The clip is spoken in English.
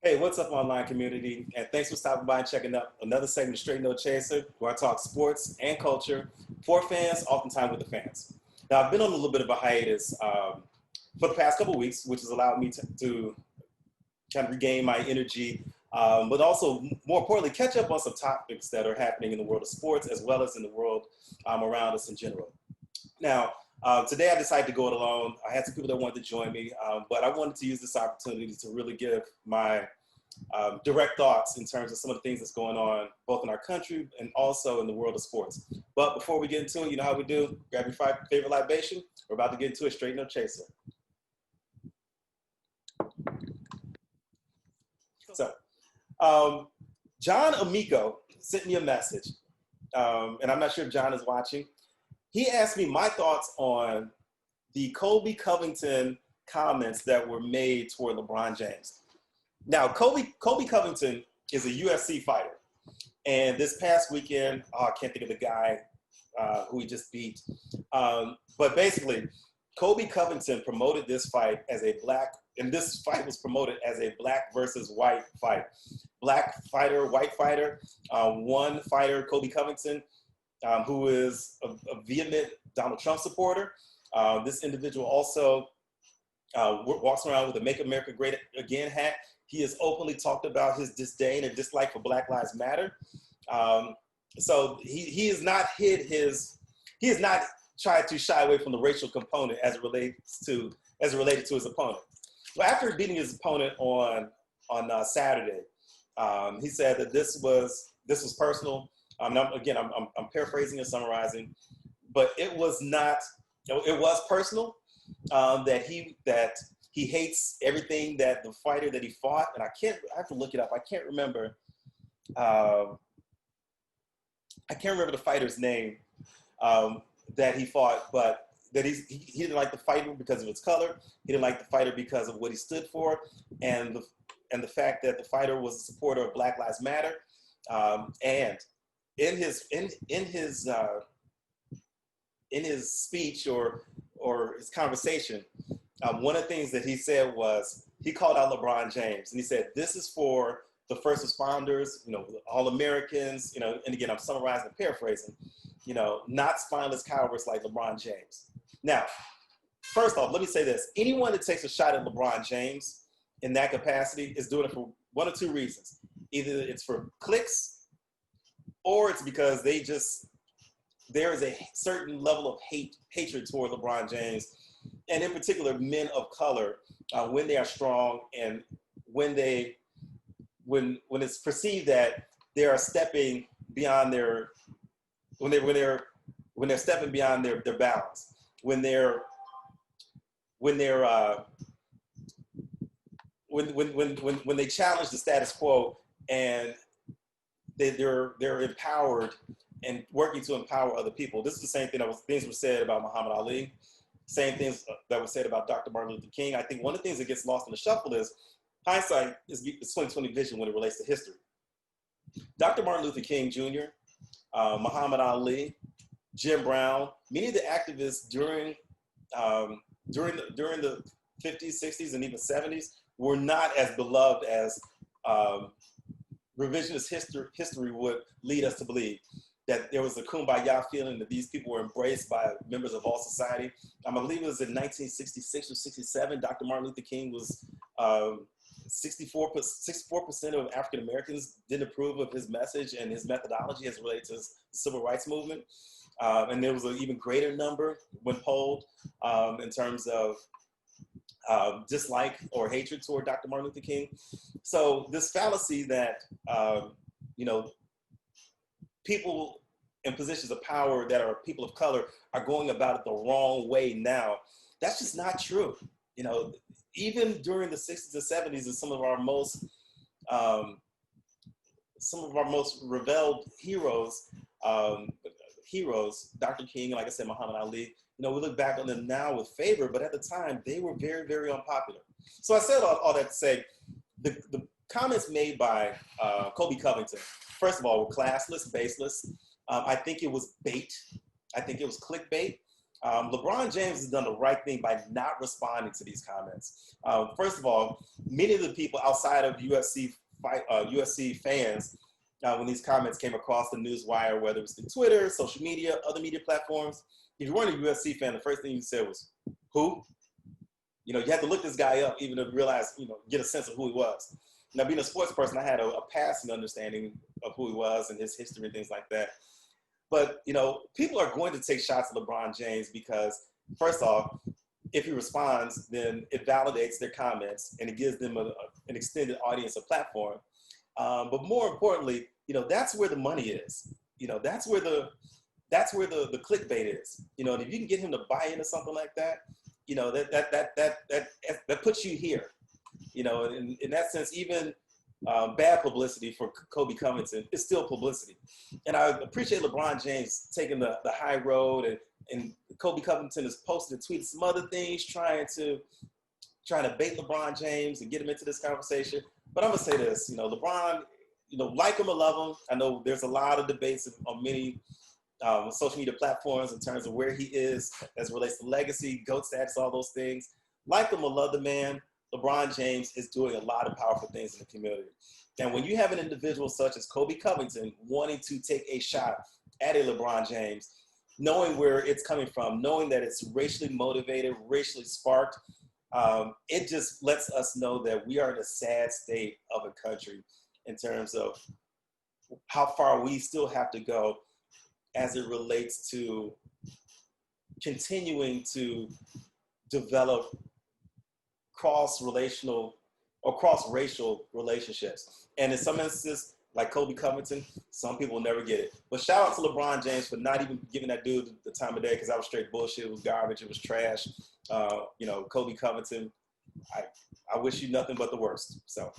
Hey, what's up, online community? And thanks for stopping by and checking out another segment of Straight No Chaser, where I talk sports and culture for fans, oftentimes with the fans. Now, I've been on a little bit of a hiatus for the past couple of weeks, which has allowed me to kind of regain my energy, but also, more importantly, catch up on some topics that are happening in the world of sports as well as in the world around us in general. Now, today I decided to go it alone. I had some people that wanted to join me, but I wanted to use this opportunity to really give my direct thoughts in terms of some of the things that's going on both in our country and also in the world of sports. But before we get into it, you know how we do. Grab your favorite libation. We're about to get into it. Straight No Chaser. So, John Amico sent me a message, and I'm not sure if John is watching. He asked me my thoughts on the Colby Covington comments that were made toward LeBron James. Now, Colby Covington is a UFC fighter. And this past weekend, I can't think of the guy who he just beat. But basically, Colby Covington promoted this fight as a black, and this fight was promoted as a black versus white fight. Black fighter, white fighter. One fighter, Colby Covington, who is a vehement Donald Trump supporter. This individual also walks around with a Make America Great Again hat. He has openly talked about his disdain and dislike for Black Lives Matter. So he has not he has not tried to shy away from the racial component as it related to his opponent. So after beating his opponent on Saturday, he said that this was personal. I'm paraphrasing and summarizing, but it was not. It was personal that he hates everything that the fighter that he fought, and I have to look it up. I can't remember the fighter's name that he fought, but that he didn't like the fighter because of his color. He didn't like the fighter because of what he stood for, and the fact that the fighter was a supporter of Black Lives Matter. And in his speech or his conversation, one of the things that he said was he called out LeBron James, and he said, "This is for the first responders, all Americans, and again, I'm summarizing and paraphrasing, not spineless cowards like LeBron James." Now, first off, let me say this. Anyone that takes a shot at LeBron James in that capacity is doing it for one of two reasons. Either it's for clicks, or it's because there is a certain level of hatred toward LeBron James, and in particular, men of color, when they are strong and when it's perceived that they are stepping beyond when they're stepping beyond their bounds, when they challenge the status quo, and they're empowered and working to empower other people. This is the same thing things were said about Muhammad Ali. Same things that were said about Dr. Martin Luther King. I think one of the things that gets lost in the shuffle is hindsight is 20/20 vision when it relates to history. Dr. Martin Luther King Jr., Muhammad Ali, Jim Brown, many of the activists during the 50s, 60s, and even 70s were not as beloved as revisionist history would lead us to believe. That there was a kumbaya feeling, that these people were embraced by members of all society. I believe it was in 1966 or 67, Dr. Martin Luther King was 64% of African Americans didn't approve of his message and his methodology as it related to the civil rights movement. And there was an even greater number when polled in terms of dislike or hatred toward Dr. Martin Luther King. So this fallacy that, people in positions of power that are people of color are going about it the wrong way now, that's just not true. Even during the 60s and 70s, and some of our most revered heroes, Dr. King, like I said, Muhammad Ali, we look back on them now with favor, but at the time they were very, very unpopular. So I said all that to say, the comments made by Colby Covington, first of all, were classless, baseless. I think it was bait. I think it was clickbait. LeBron James has done the right thing by not responding to these comments. First of all, many of the people outside of USC fans, when these comments came across the news wire, whether it was through Twitter, social media, other media platforms, if you weren't a USC fan, the first thing you said was, who? You know, you had to look this guy up even to realize, get a sense of who he was. Now, being a sports person, I had a passing understanding of who he was and his history and things like that. But, people are going to take shots at LeBron James because, first off, if he responds, then it validates their comments and it gives them an extended audience a platform. But more importantly, that's where the money is. That's where the clickbait is. And if you can get him to buy into something like that, that puts you here. In that sense, even bad publicity for Colby Covington is still publicity. And I appreciate LeBron James taking the high road, and Colby Covington has posted and tweeted some other things trying to bait LeBron James and get him into this conversation. But I'm gonna say this, LeBron, like him or love him, I know there's a lot of debates on many social media platforms in terms of where he is as it relates to legacy, GOAT status, all those things. Like him or love the man, LeBron James is doing a lot of powerful things in the community. And when you have an individual such as Colby Covington wanting to take a shot at a LeBron James, knowing where it's coming from, knowing that it's racially motivated, racially sparked, it just lets us know that we are in a sad state of a country in terms of how far we still have to go as it relates to continuing to develop cross-relational or cross-racial relationships. And in some instances, like Colby Covington, some people will never get it. But shout out to LeBron James for not even giving that dude the time of day, because that was straight bullshit. It was garbage. It was trash. Colby Covington, I wish you nothing but the worst. So.